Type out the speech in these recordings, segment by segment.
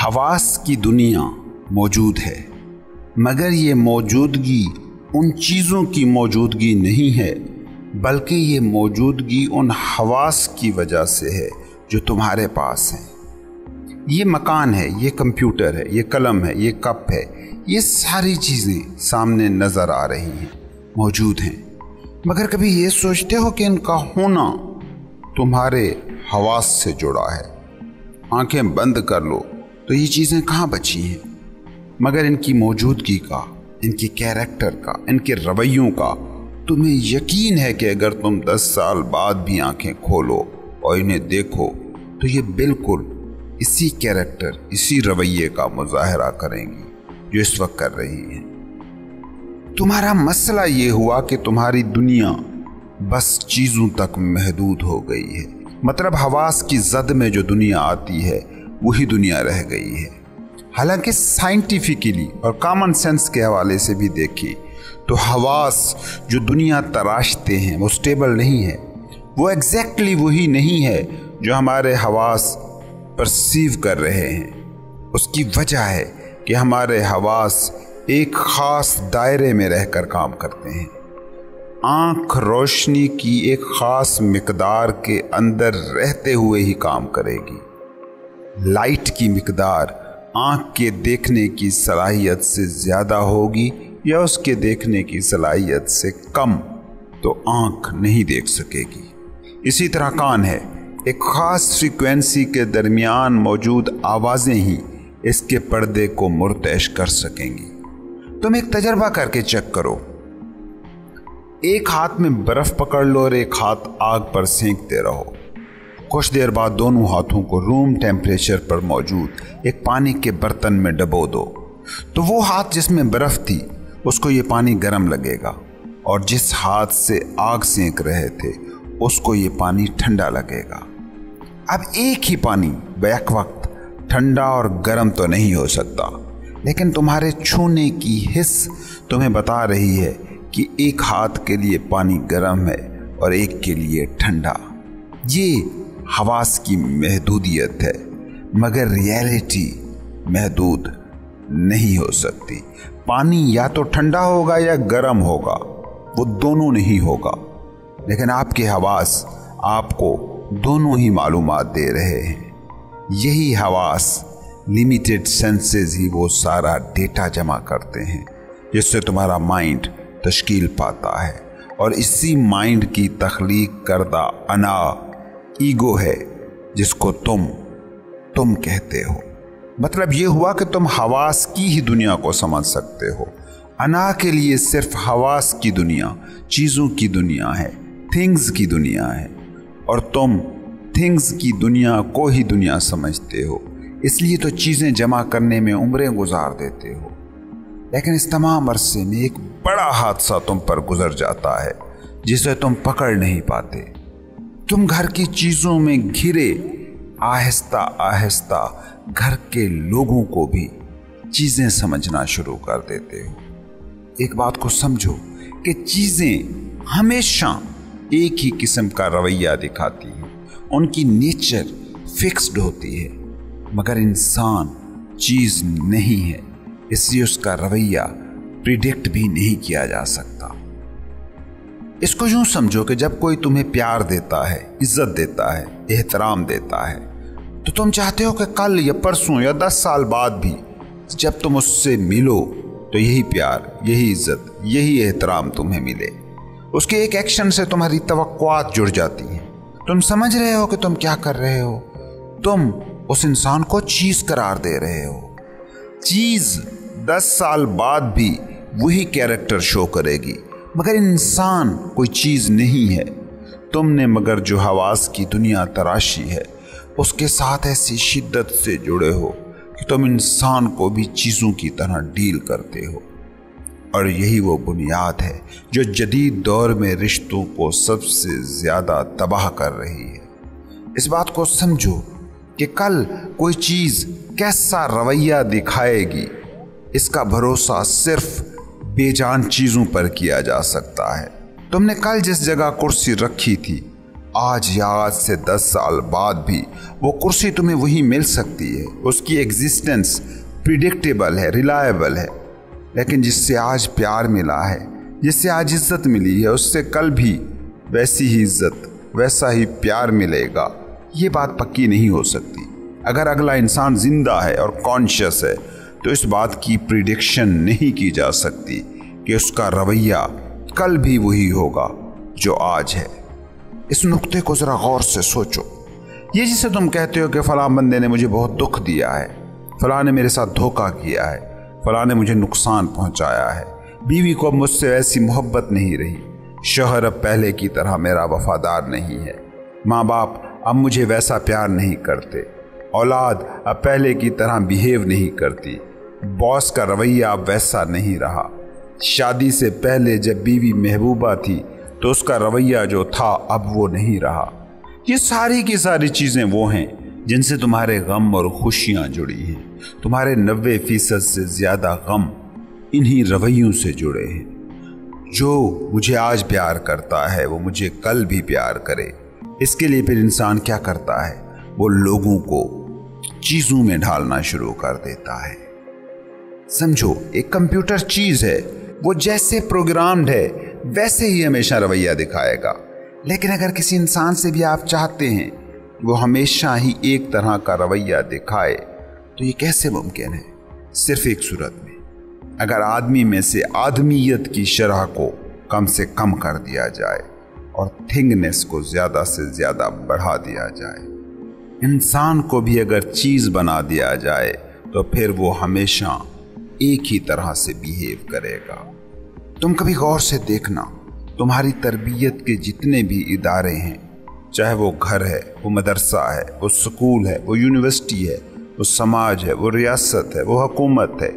حواس کی دنیا موجود ہے، مگر یہ موجودگی ان چیزوں کی موجودگی نہیں ہے، بلکہ یہ موجودگی ان حواس کی وجہ سے ہے جو تمہارے پاس ہیں۔ یہ مکان ہے، یہ کمپیوٹر ہے، یہ قلم ہے، یہ کپ ہے، یہ ساری چیزیں سامنے نظر آ رہی ہیں، موجود ہیں، مگر کبھی یہ سوچتے ہو کہ ان کا ہونا تمہارے حواس سے جڑا ہے؟ آنکھیں بند کر لو تو یہ چیزیں کہاں بچی ہیں، مگر ان کی موجودگی کا، ان کے کیریکٹر کا، ان کے رویوں کا تمہیں یقین ہے کہ اگر تم 10 سال بعد بھی آنکھیں کھولو اور انہیں دیکھو تو یہ بالکل اسی کیریکٹر، اسی رویے کا مظاہرہ کریں گی جو اس وقت کر رہی ہیں۔ تمہارا مسئلہ یہ ہوا کہ تمہاری دنیا بس چیزوں تک محدود ہو گئی ہے، مطلب حواس کی زد میں جو دنیا آتی ہے وہی دنیا رہ گئی ہے۔ حالانکہ سائنٹیفکلی اور کامن سینس کے حوالے سے بھی دیکھی تو حواس جو دنیا تراشتے ہیں وہ سٹیبل نہیں ہے، وہ ایگزیکٹلی وہی نہیں ہے جو ہمارے حواس پرسیو کر رہے ہیں۔ اس کی وجہ ہے کہ ہمارے حواس ایک خاص دائرے میں رہ کر کام کرتے ہیں۔ آنکھ روشنی کی ایک خاص مقدار کے اندر رہتے ہوئے ہی کام کرے گی۔ لائٹ کی مقدار آنکھ کے دیکھنے کی صلاحیت سے زیادہ ہوگی یا اس کے دیکھنے کی صلاحیت سے کم تو آنکھ نہیں دیکھ سکے گی۔ اسی طرح کان ہے، ایک خاص فریکوینسی کے درمیان موجود آوازیں ہی اس کے پردے کو مرتعش کر سکیں گی۔ تم ایک تجربہ کر کے چیک کرو، ایک ہاتھ میں برف پکڑ لو اور ایک ہاتھ آگ پر سینکتے رہو، کچھ دیر بعد دونوں ہاتھوں کو روم ٹیمپریچر پر موجود ایک پانی کے برتن میں ڈبو دو تو وہ ہاتھ جس میں برف تھی اس کو یہ پانی گرم لگے گا، اور جس ہاتھ سے آگ سینک رہے تھے اس کو یہ پانی ٹھنڈا لگے گا۔ اب ایک ہی پانی بیک وقت ٹھنڈا اور گرم تو نہیں ہو سکتا، لیکن تمہارے چھونے کی حس تمہیں بتا رہی ہے کہ ایک ہاتھ کے لیے پانی گرم ہے اور ایک کے لیے ٹھنڈا۔ یہ حواس کی محدودیت ہے، مگر ریئلٹی محدود نہیں ہو سکتی۔ پانی یا تو ٹھنڈا ہوگا یا گرم ہوگا، وہ دونوں نہیں ہوگا، لیکن آپ کے حواس آپ کو دونوں ہی معلومات دے رہے ہیں۔ یہی حواس، لیمیٹڈ سینسز ہی وہ سارا ڈیٹا جمع کرتے ہیں جس سے تمہارا مائنڈ تشکیل پاتا ہے، اور اسی مائنڈ کی تخلیق کردہ انا، ایگو ہے جس کو تم کہتے ہو۔ مطلب یہ ہوا کہ تم حواس کی ہی دنیا کو سمجھ سکتے ہو۔ انا کے لیے صرف حواس کی دنیا، چیزوں کی دنیا ہے، تھنگز کی دنیا ہے، اور تم تھنگز کی دنیا کو ہی دنیا سمجھتے ہو، اس لیے تو چیزیں جمع کرنے میں عمریں گزار دیتے ہو۔ لیکن اس تمام عرصے میں ایک بڑا حادثہ تم پر گزر جاتا ہے جسے تم پکڑ نہیں پاتے۔ تم گھر کی چیزوں میں گھرے آہستہ آہستہ گھر کے لوگوں کو بھی چیزیں سمجھنا شروع کر دیتے ہو۔ ایک بات کو سمجھو کہ چیزیں ہمیشہ ایک ہی قسم کا رویہ دکھاتی ہیں، ان کی نیچر فکسڈ ہوتی ہے، مگر انسان چیز نہیں ہے، اس لیے اس کا رویہ پریڈکٹ بھی نہیں کیا جا سکتا۔ اس کو یوں سمجھو کہ جب کوئی تمہیں پیار دیتا ہے، عزت دیتا ہے، احترام دیتا ہے، تو تم چاہتے ہو کہ کل یا پرسوں یا 10 سال بعد بھی جب تم اس سے ملو تو یہی پیار، یہی عزت، یہی احترام تمہیں ملے۔ اس کے ایک ایکشن سے تمہاری توقعات جڑ جاتی ہیں، تم سمجھ رہے ہو کہ تم کیا کر رہے ہو، تم اس انسان کو چیز قرار دے رہے ہو۔ چیز 10 سال بعد بھی وہی کیریکٹر شو کرے گی، مگر انسان کوئی چیز نہیں ہے۔ تم نے مگر جو حواس کی دنیا تراشی ہے اس کے ساتھ ایسی شدت سے جڑے ہو کہ تم انسان کو بھی چیزوں کی طرح ڈیل کرتے ہو، اور یہی وہ بنیاد ہے جو جدید دور میں رشتوں کو سب سے زیادہ تباہ کر رہی ہے۔ اس بات کو سمجھو کہ کل کوئی چیز کیسا رویہ دکھائے گی، اس کا بھروسہ صرف بے جان چیزوں پر کیا جا سکتا ہے۔ تم نے کل جس جگہ کرسی رکھی تھی آج یا آج سے 10 سال بعد بھی وہ کرسی تمہیں وہی مل سکتی ہے، اس کی ایگزسٹنس پریڈکٹیبل ہے، ریلائبل ہے، لیکن جس سے آج پیار ملا ہے، جس سے آج عزت ملی ہے، اس سے کل بھی ویسی ہی عزت، ویسا ہی پیار ملے گا، یہ بات پکی نہیں ہو سکتی۔ اگر اگلا انسان زندہ ہے اور کانشیس ہے تو اس بات کی پریڈکشن نہیں کی جا سکتی کہ اس کا رویہ کل بھی وہی ہوگا جو آج ہے۔ اس نقطے کو ذرا غور سے سوچو۔ یہ جسے تم کہتے ہو کہ فلاں بندے نے مجھے بہت دکھ دیا ہے، فلاں نے میرے ساتھ دھوکہ کیا ہے، فلاں نے مجھے نقصان پہنچایا ہے، بیوی کو اب مجھ سے ایسی محبت نہیں رہی، شوہر اب پہلے کی طرح میرا وفادار نہیں ہے، ماں باپ اب مجھے ویسا پیار نہیں کرتے، اولاد اب پہلے کی طرح بیہیو نہیں کرتی، باس کا رویہ اب ویسا نہیں رہا، شادی سے پہلے جب بیوی محبوبہ تھی تو اس کا رویہ جو تھا اب وہ نہیں رہا۔ یہ ساری کی ساری چیزیں وہ ہیں جن سے تمہارے غم اور خوشیاں جڑی ہیں۔ تمہارے 90% سے زیادہ غم انہی رویوں سے جڑے ہیں۔ جو مجھے آج پیار کرتا ہے وہ مجھے کل بھی پیار کرے۔ اس کے لیے پھر انسان کیا کرتا ہے؟ وہ لوگوں کو چیزوں میں ڈھالنا شروع کر دیتا ہے۔ سمجھو، ایک کمپیوٹر چیز ہے، وہ جیسے پروگرامڈ ہے ویسے ہی ہمیشہ رویہ دکھائے گا، لیکن اگر کسی انسان سے بھی آپ چاہتے ہیں وہ ہمیشہ ہی ایک طرح کا رویہ دکھائے تو یہ کیسے ممکن ہے؟ صرف ایک صورت میں، اگر آدمی میں سے آدمیت کی شرح کو کم سے کم کر دیا جائے اور تھنگنس کو زیادہ سے زیادہ بڑھا دیا جائے۔ انسان کو بھی اگر چیز بنا دیا جائے تو پھر وہ ہمیشہ ایک ہی طرح سے بیہیو کرے گا۔ تم کبھی غور سے دیکھنا، تمہاری تربیت کے جتنے بھی ادارے ہیں، چاہے وہ گھر ہے، وہ مدرسہ ہے، وہ سکول ہے، وہ یونیورسٹی ہے، وہ سماج ہے، وہ ریاست ہے، وہ حکومت ہے،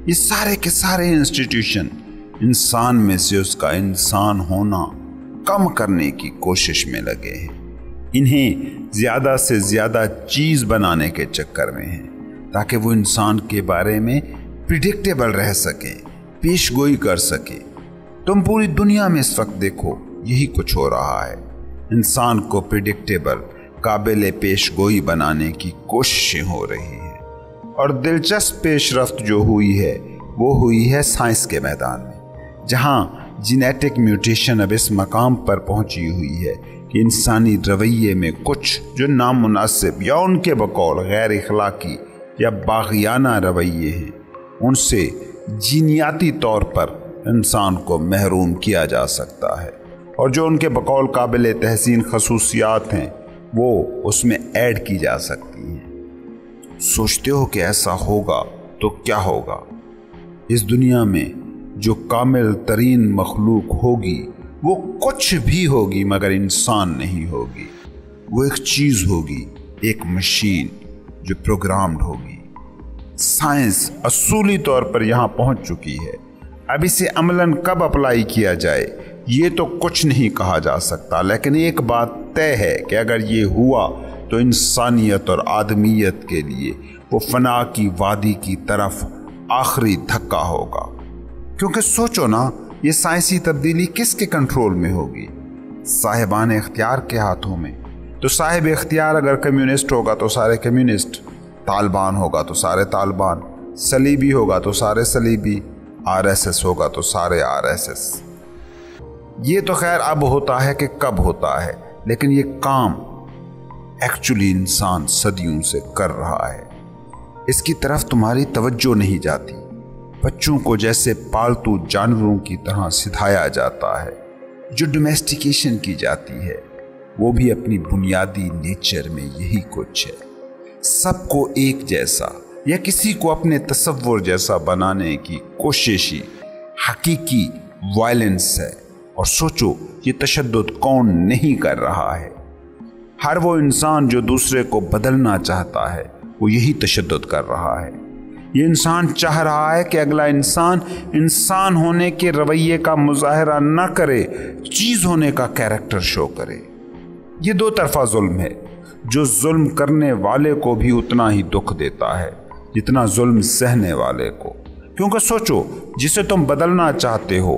یہ سارے کے سارے انسٹیٹیوشن انسان میں سے اس کا انسان ہونا کم کرنے کی کوشش میں لگے ہیں۔ انہیں زیادہ سے زیادہ چیز بنانے کے چکر میں ہیں تاکہ وہ انسان کے بارے میں پریڈکٹیبل رہ سکے، پیش گوئی کر سکے۔ تم پوری دنیا میں اس وقت دیکھو، یہی کچھ ہو رہا ہے۔ انسان کو پریڈکٹیبل، قابل پیش گوئی بنانے کی کوششیں ہو رہی ہیں، اور دلچسپ پیش رفت جو ہوئی ہے وہ ہوئی ہے سائنس کے میدان میں، جہاں جینیٹک میوٹیشن اب اس مقام پر پہنچی ہوئی ہے کہ انسانی رویے میں کچھ جو نامناسب یا ان کے بقول غیر اخلاقی یا باغیانہ رویے ہیں، ان سے جینیاتی طور پر انسان کو محروم کیا جا سکتا ہے، اور جو ان کے بقول قابل تحسین خصوصیات ہیں وہ اس میں ایڈ کی جا سکتی ہیں۔ سوچتے ہو کہ ایسا ہوگا تو کیا ہوگا؟ اس دنیا میں جو کامل ترین مخلوق ہوگی وہ کچھ بھی ہوگی مگر انسان نہیں ہوگی۔ وہ ایک چیز ہوگی، ایک مشین جو پروگرامڈ ہوگی۔ سائنس اصولی طور پر یہاں پہنچ چکی ہے، اب اسے عملاً کب اپلائی کیا جائے یہ تو کچھ نہیں کہا جا سکتا، لیکن ایک بات طے ہے کہ اگر یہ ہوا تو انسانیت اور آدمیت کے لیے وہ فنا کی وادی کی طرف آخری دھکا ہوگا۔ کیونکہ سوچو نا، یہ سائنسی تبدیلی کس کے کنٹرول میں ہوگی؟ صاحبان اختیار کے ہاتھوں میں۔ تو صاحب اختیار اگر کمیونسٹ ہوگا تو سارے کمیونسٹ، طالبان ہوگا تو سارے طالبان، صلیبی ہوگا تو سارے صلیبی، RSS ہوگا تو سارے RSS۔ یہ تو خیر اب ہوتا ہے کہ کب ہوتا ہے، لیکن یہ کام ایکچولی انسان صدیوں سے کر رہا ہے۔ اس کی طرف تمہاری توجہ نہیں جاتی۔ بچوں کو جیسے پالتو جانوروں کی طرح سکھایا جاتا ہے، جو ڈومیسٹیکیشن کی جاتی ہے، وہ بھی اپنی بنیادی نیچر میں یہی کچھ ہے۔ سب کو ایک جیسا یا کسی کو اپنے تصور جیسا بنانے کی کوشش ہی حقیقی وائلنس ہے۔ اور سوچو، یہ تشدد کون نہیں کر رہا ہے؟ ہر وہ انسان جو دوسرے کو بدلنا چاہتا ہے وہ یہی تشدد کر رہا ہے۔ یہ انسان چاہ رہا ہے کہ اگلا انسان انسان ہونے کے رویے کا مظاہرہ نہ کرے، چیز ہونے کا کیریکٹر شو کرے۔ یہ دو طرفہ ظلم ہے، جو ظلم کرنے والے کو بھی اتنا ہی دکھ دیتا ہے جتنا ظلم سہنے والے کو۔ کیونکہ سوچو، جسے تم بدلنا چاہتے ہو